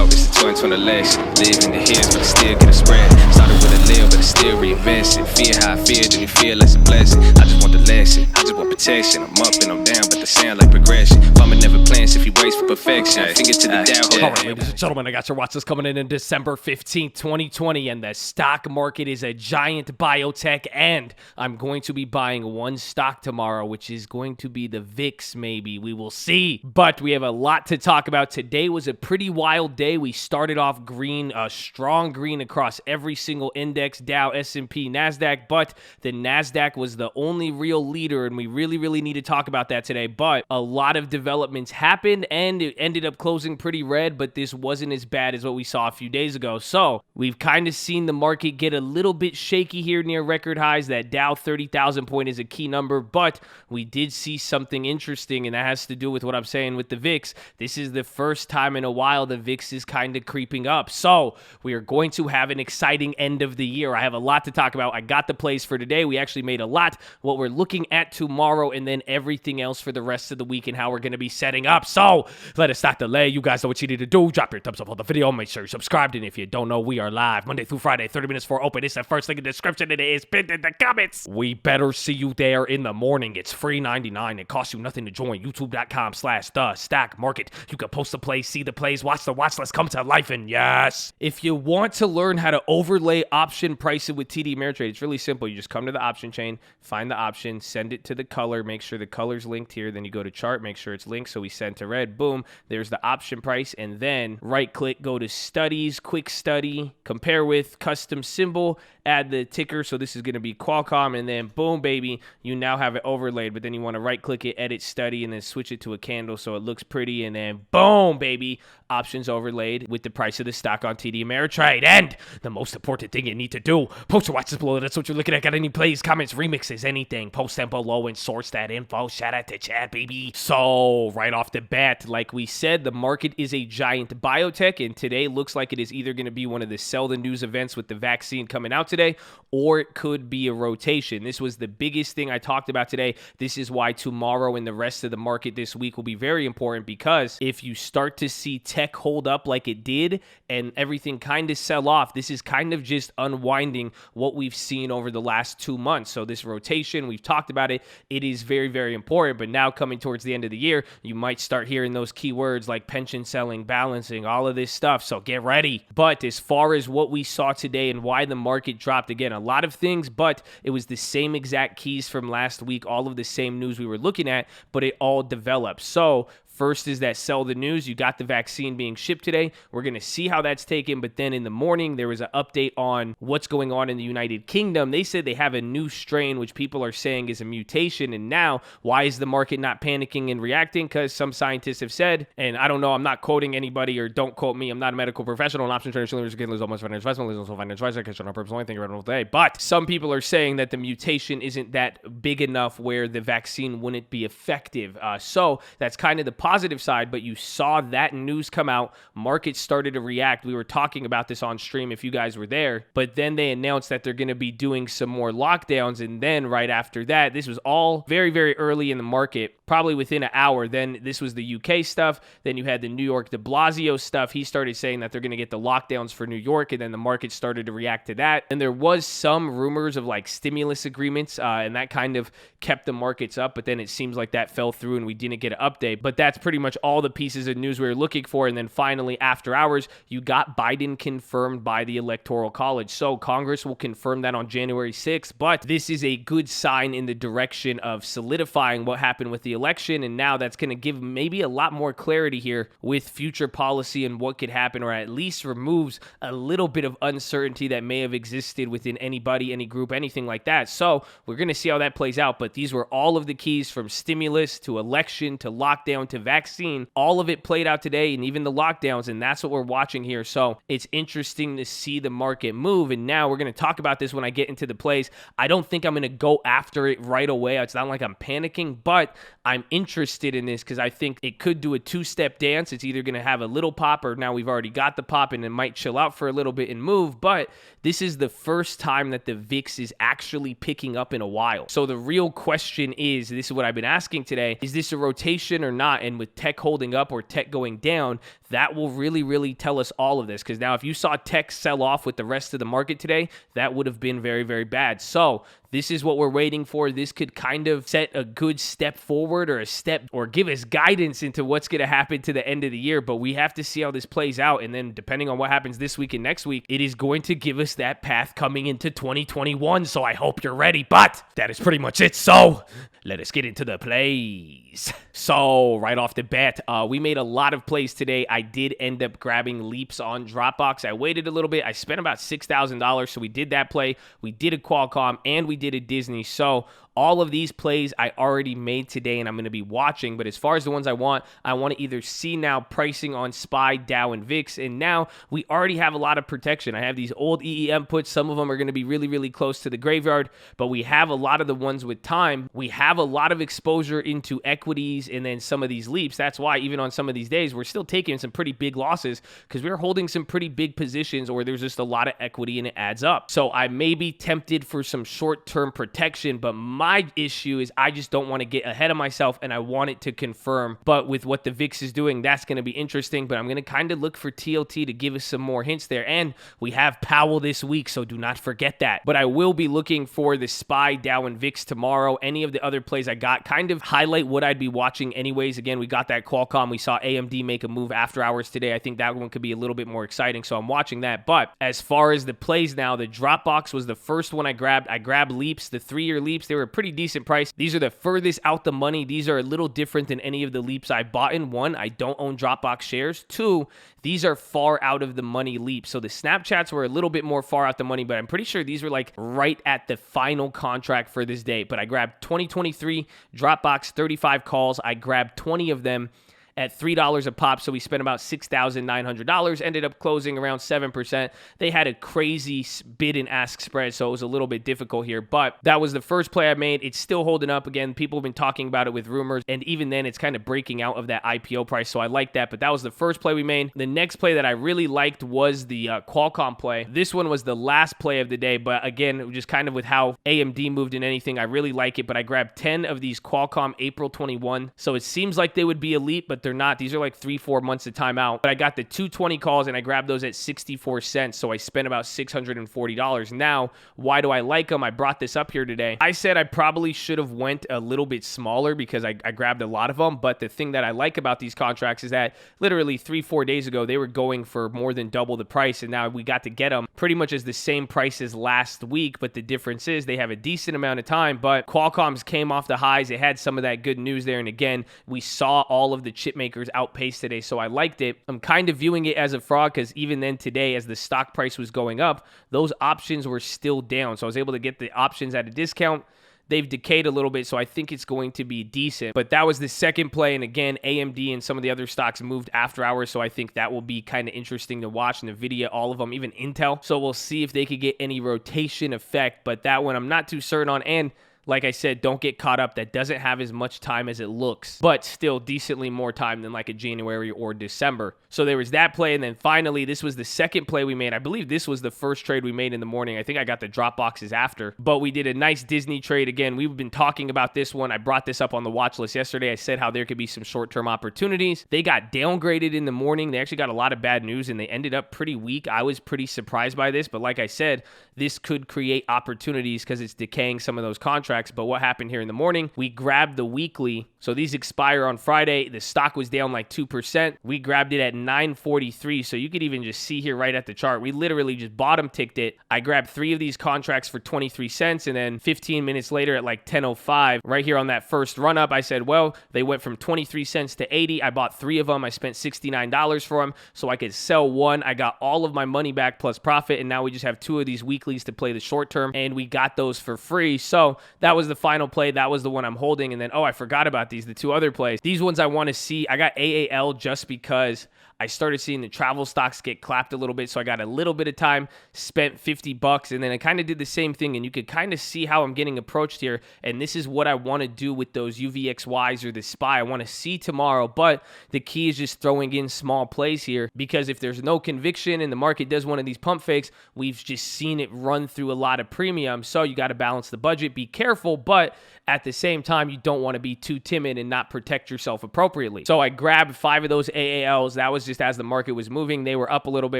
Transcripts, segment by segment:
out, it's a 2020 election. Live in the hills, but I still get a spread. Started with a live, but I still reinvest it. Fear how I feel, then you feel that's a blessing. I just want the lesson, I just want protection. I'm up and I'm down, but they sound like progression. Farmer never plans if he waits for perfection. Finger to the down. All right, ladies and gentlemen, I got your Watchlist coming in December 15th, 2020, and the stock market is a giant biotech, and I'm going to be buying one stock tomorrow, which is going to be the VIX, maybe. We will see. But we have a lot to talk about. Today was a pretty wild day. We started off green, a strong green across every single index, Dow, S&P, NASDAQ, but the NASDAQ was the only real leader, and we really need to talk about that today. But a lot of developments happened, and it ended up closing pretty red, but this wasn't as bad as what we saw a few days ago. So we've kind of seen the market get a little bit shaky here near record highs. That Dow 30,000 point is a key number, but we did see something interesting, and that has to do with what I'm saying with the VIX. This is the first time in a while the VIX is kind of creeping up. So we are going to have an exciting end of the year. I have a lot to talk about. I got the plays for today. We actually made a lot. What we're looking at tomorrow, and then everything else for the rest of the week and how we're going to be setting up. So let us not delay. You guys know what you need to do. Drop your thumbs up on the video. Make sure you're subscribed. And if you don't know, we are live Monday through Friday, 30 minutes before open. It's the first link in the description, and it is pinned in the comments. We better see you there in the morning. It's free 99. It costs you nothing to join. YouTube.com/the-stock-market. You can post the plays, see the plays, watch the watch list come to life, and yes. If you want to learn how to overlay option pricing with TD Ameritrade, it's really simple. You just come to the option chain, find the option, send it to the color, make sure the color's linked here, then you go to chart, make sure it's linked, so we send to red, boom, there's the option price, and then right click, go to studies, quick study, compare with, custom symbol, add the ticker, so this is going to be Qualcomm, and then boom, baby, you now have it overlaid. But then you want to right click it, edit study, and then switch it to a candle so it looks pretty, and then boom, baby, options overlaid with the price of the stock on TD Ameritrade. And the most important thing you need to do, post your watches below. That's what you're looking at. Got any plays, comments, remixes, anything, post them below and source that info. Shout out to Chad, baby. So right off the bat, like we said, the market is a giant biotech, and today looks like it is either going to be one of the sell the news events with the vaccine coming out today, or it could be a rotation. This was the biggest thing I talked about today. This is why tomorrow and the rest of the market this week will be very important, because if you start to see tech hold up like it did and everything kind of sell off, this is kind of just unwinding what we've seen over the last 2 months. So this rotation, we've talked about it. It is very important. But now coming towards the end of the year, you might start hearing those keywords like pension selling, balancing, all of this stuff. So get ready. But as far as what we saw today and why the market dropped, again, a lot of things, but it was the same exact keys from last week, all of the same news we were looking at, but it all developed. So first is that sell the news. You got the vaccine being shipped today. We're going to see how that's taken. But then in the morning, there was an update on what's going on in the United Kingdom. They said they have a new strain, which people are saying is a mutation. And now, why is the market not panicking and reacting? Because some scientists have said, and I don't know, I'm not quoting anybody, or don't quote me. I'm not a medical professional. An option trader should lose almost financial investment. Lose also financial advisor. Catch on our purpose only. Thank you very much today. But some people are saying that the mutation isn't that big enough where the vaccine wouldn't be effective. So that's kind of the positive side, but you saw that news come out. Markets started to react. We were talking about this on stream if you guys were there, but then they announced that they're going to be doing some more lockdowns, and then right after that, this was all very early in the market, probably within an hour. Then this was the UK stuff. Then you had the New York de Blasio stuff. He started saying that they're going to get the lockdowns for New York, and then the market started to react to that. And there was some rumors of like stimulus agreements, and that kind of kept the markets up, but then it seems like that fell through and we didn't get an update. But that's pretty much all the pieces of news we were looking for. And then finally, after hours, you got Biden confirmed by the Electoral College. So Congress will confirm that on January 6th, but this is a good sign in the direction of solidifying what happened with the election. And now that's going to give maybe a lot more clarity here with future policy and what could happen, or at least removes a little bit of uncertainty that may have existed within anybody, any group, anything like that. So we're going to see how that plays out. But these were all of the keys, from stimulus to election to lockdown to vaccine. All of it played out today, and even the lockdowns, and that's what we're watching here. So it's interesting to see the market move, and now we're going to talk about this when I get into the plays. I don't think I'm going to go after it right away. It's not like I'm panicking, but I'm interested in this because I think it could do a two-step dance. It's either going to have a little pop, or now we've already got the pop and it might chill out for a little bit and move. But this is the first time that the VIX is actually picking up in a while. So the real question is, this is what I've been asking today, is this a rotation or not? And with tech holding up or tech going down, that will really tell us all of this. Because now if you saw tech sell off with the rest of the market today, that would have been very bad. So this is what we're waiting for. This could kind of set a good step forward or give us guidance into what's going to happen to the end of the year. But we have to see how this plays out. And then depending on what happens this week and next week, it is going to give us that path coming into 2021. So I hope you're ready. But that is pretty much it. So let us get into the plays. So right off the bat, we made a lot of plays today. I did end up grabbing leaps on Dropbox. I waited a little bit. I spent about $6,000. So we did that play. We did a Qualcomm and we did a Disney. So all of these plays I already made today and I'm going to be watching. But as far as the ones I want to either see now pricing on SPY, Dow, and VIX. And now we already have a lot of protection. I have these old EEM puts. Some of them are going to be really close to the graveyard. But we have a lot of the ones with time. We have a lot of exposure into equities and then some of these leaps. That's why even on some of these days, we're still taking some pretty big losses because we're holding some pretty big positions or there's just a lot of equity and it adds up. So I may be tempted for some short-term protection, but my issue is I just don't want to get ahead of myself and I want it to confirm. But with what the VIX is doing, that's going to be interesting. But I'm going to kind of look for TLT to give us some more hints there. And we have Powell this week, so do not forget that. But I will be looking for the SPY, Dow, and VIX tomorrow. Any of the other plays I got kind of highlight what I'd be watching anyways. Again, we got that Qualcomm. We saw AMD make a move after hours today. I think that one could be a little bit more exciting, so I'm watching that. But as far as the plays now, the Dropbox was the first one I grabbed. I grabbed leaps, the 3-year leaps. They were a pretty decent price. These are the furthest out the money. These are a little different than any of the leaps I bought in. One, I don't own Dropbox shares. Two, these are far out of the money leaps. So the Snapchats were a little bit more far out the money, but I'm pretty sure these were like right at the final contract for this day. But I grabbed 2023 Dropbox 35 calls. I grabbed 20 of them at $3 a pop, so we spent about $6,900, ended up closing around 7%. They had a crazy bid and ask spread, so it was a little bit difficult here, but that was the first play I made. It's still holding up. Again, people have been talking about it with rumors, and even then, it's kind of breaking out of that IPO price, so I like that, but that was the first play we made. The next play that I really liked was the Qualcomm play. This one was the last play of the day, but again, just kind of with how AMD moved in anything, I really like it, but I grabbed 10 of these Qualcomm April 21, so it seems like they would be elite, but they're not. These are like 3-4 months of time out. But I got the 220 calls and I grabbed those at 64 cents. So I spent about $640. Now, why do I like them? I brought this up here today. I said I probably should have went a little bit smaller because I grabbed a lot of them. But the thing that I like about these contracts is that literally 3-4 days ago, they were going for more than double the price. And now we got to get them pretty much as the same price as last week. But the difference is they have a decent amount of time. But Qualcomm's came off the highs. It had some of that good news there. And again, we saw all of the chip makers outpaced today, so I liked it. I'm kind of viewing it as a fraud because even then today, as the stock price was going up, those options were still down. So I was able to get the options at a discount. They've decayed a little bit, so I think it's going to be decent. But that was the second play, and again, AMD and some of the other stocks moved after hours, so I think that will be kind of interesting to watch. NVIDIA, all of them, even Intel. So we'll see if they could get any rotation effect, but that one I'm not too certain on. And like I said, don't get caught up. That doesn't have as much time as it looks, but still decently more time than like a January or December. So there was that play. And then finally, this was the second play we made. I believe this was the first trade we made in the morning. I think I got the drop boxes after, but we did a nice Disney trade. Again, we've been talking about this one. I brought this up on the watch list yesterday. I said how there could be some short-term opportunities. They got downgraded in the morning. They actually got a lot of bad news and they ended up pretty weak. I was pretty surprised by this, but like I said, this could create opportunities because it's decaying some of those contracts. But what happened here in the morning, we grabbed the weekly. So these expire on Friday. The stock was down like 2%. We grabbed it at 9.43. So you could even just see here right at the chart. We literally just bottom ticked it. I grabbed 3 of these contracts for 23 cents. And then 15 minutes later at like 10.05, right here on that first run up, I said, well, they went from 23 cents to 80. I bought 3 of them. I spent $69 for them so I could sell one. I got all of my money back plus profit. And now we just have 2 of these weeklies to play the short term. And we got those for free. So that was the final play. That was the one I'm holding. And then, I forgot about these, the 2 other plays. These ones I want to see. I got AAL just because I started seeing the travel stocks get clapped a little bit, so I got a little bit of time, spent $50, and then I kind of did the same thing, and you could kind of see how I'm getting approached here, and this is what I want to do with those UVXYs or the SPY. I want to see tomorrow, but the key is just throwing in small plays here, because if there's no conviction and the market does one of these pump fakes, we've just seen it run through a lot of premium, so you got to balance the budget, be careful, but at the same time, you don't want to be too timid and not protect yourself appropriately. So I grabbed 5 of those AALs. That was was just as the market was moving. They were up a little bit.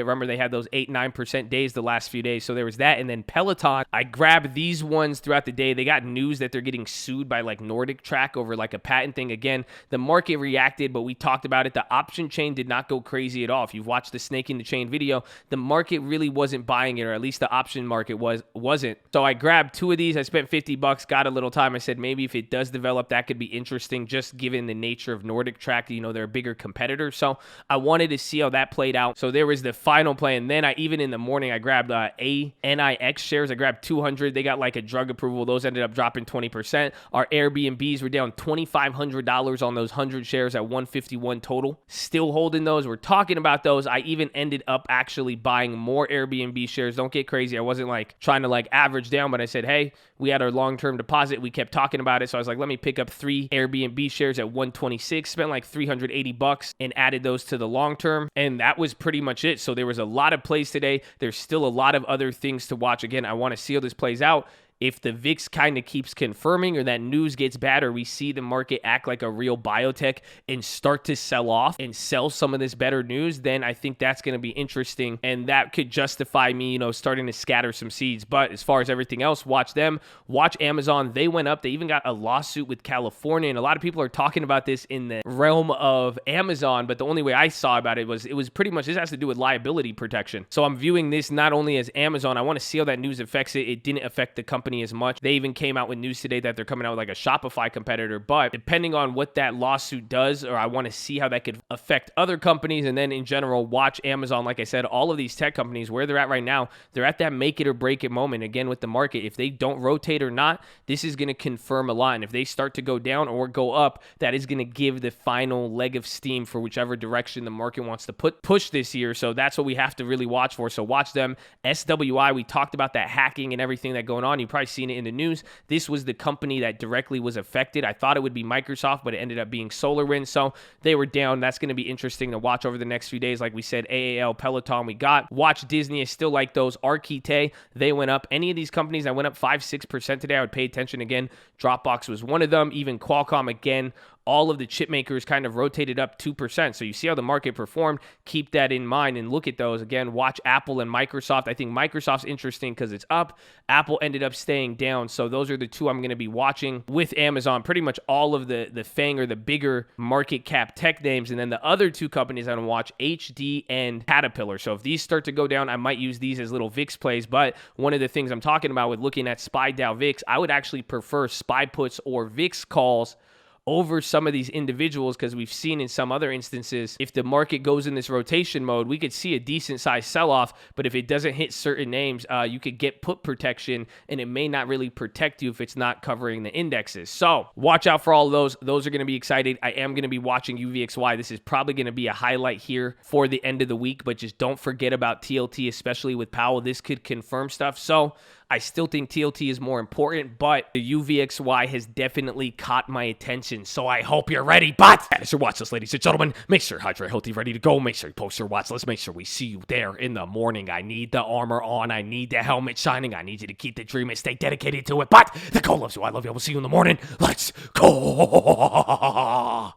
Remember, they had those 8-9% days the last few days. So there was that. And then Peloton, I grabbed these ones throughout the day. They got news that they're getting sued by like Nordic Track over like a patent thing. Again, the market reacted, but we talked about it. The option chain did not go crazy at all. If you've watched the Snake in the Chain video, the market really wasn't buying it, or at least the option market wasn't. So I grabbed 2 of these. I spent $50, got a little time. I said maybe if it does develop, that could be interesting, just given the nature of Nordic Track. You know, they're a bigger competitor. So I wanted to see how that played out. So there was the final play. And then even in the morning, I grabbed ANIX shares. I grabbed 200. They got like a drug approval. Those ended up dropping 20%. Our Airbnbs were down $2,500 on those 100 shares at 151 total. Still holding those. We're talking about those. I even ended up actually buying more Airbnb shares. Don't get crazy. I wasn't like trying to like average down, but I said, hey, we had our long-term deposit. We kept talking about it. So I was like, let me pick up 3 Airbnb shares at 126, spent like $380 and added those to the long-term. And that was pretty much it. So there was a lot of plays today. There's still a lot of other things to watch. Again, I want to see how this plays out. If the VIX kind of keeps confirming, or that news gets bad, or we see the market act like a real biotech and start to sell off and sell some of this better news, then I think that's going to be interesting. And that could justify me, you know, starting to scatter some seeds. But as far as everything else, watch them. Watch Amazon. They went up. They even got a lawsuit with California. And a lot of people are talking about this in the realm of Amazon. But the only way I saw about it was pretty much, this has to do with liability protection. So I'm viewing this not only as Amazon. I want to see how that news affects it. It didn't affect the company as much. They even came out with news today that they're coming out with like a Shopify competitor, but depending on what that lawsuit does, or I want to see how that could affect other companies. And then in general, watch Amazon. Like I said, all of these tech companies, where they're at right now, they're at that make it or break it moment. Again, with the market, if they don't rotate or not, this is going to confirm a lot. And if they start to go down or go up, that is going to give the final leg of steam for whichever direction the market wants to push this year. So that's what we have to really watch for. So watch them. SWI, we talked about that hacking and everything that going on. You probably seen it in the news. This was the company that directly was affected. I thought it would be Microsoft, but it ended up being SolarWinds. So they were down. That's going to be interesting to watch over the next few days. Like we said, AAL, Peloton, we got. Watch Disney. I still like those. Arquite, they went up. Any of these companies that went up 5-6% today, I would pay attention again. Dropbox was one of them. Even Qualcomm again. All of the chip makers kind of rotated up 2%. So you see how the market performed. Keep that in mind and look at those. Again, watch Apple and Microsoft. I think Microsoft's interesting because it's up. Apple ended up staying down. So those are the two I'm going to be watching with Amazon. Pretty much all of the FANG or the bigger market cap tech names. And then the other 2 companies I'm going to watch, HD and Caterpillar. So if these start to go down, I might use these as little VIX plays. But one of the things I'm talking about with looking at SPY Dow VIX, I would actually prefer SPY puts or VIX calls over some of these individuals, because we've seen in some other instances, if the market goes in this rotation mode, we could see a decent size sell-off, but if it doesn't hit certain names, you could get put protection, and it may not really protect you if it's not covering the indexes. So watch out for all of those. Those are going to be excited. I am going to be watching UVXY. This is probably going to be a highlight here for the end of the week, but just don't forget about TLT, especially with Powell. This could confirm stuff. So I still think TLT is more important, but the UVXY has definitely caught my attention, so I hope you're ready. But that is your watch list, ladies and gentlemen. Make sure Hydra Healthy ready to go. Make sure you post your watch list. Make sure we see you there in the morning. I need the armor on. I need the helmet shining. I need you to keep the dream and stay dedicated to it. But the goal loves you. I love you. I will see you in the morning. Let's go.